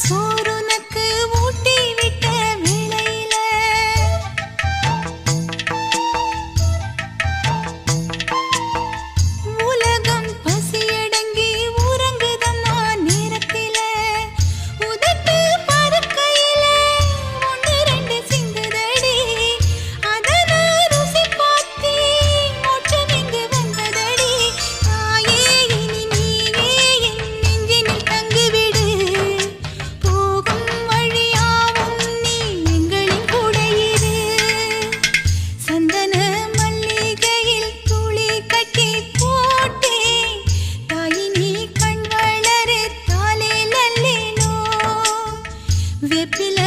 சோறுனக்கு ஊட்டி விட்ட வேளையில உலகம் பசியடங்கி உறங்குதம்மா நேரத்தில உதட்டு பருக்கையில ஒன்று ரெண்டு சிந்துதடி அதன ருசி பார்த்தி மோட்சம் இங்கு வந்ததடி தாயே இனி நீயே என் நெஞ்சினில் தங்கிவிடு போகும் வழியாவும் நீ எங்களின் கூட இரு சந்தன மல்லிகையில் துளி கட்டி போட்டே தாயினி கண் வளரு தாலே நல்லேனோ வெப்பில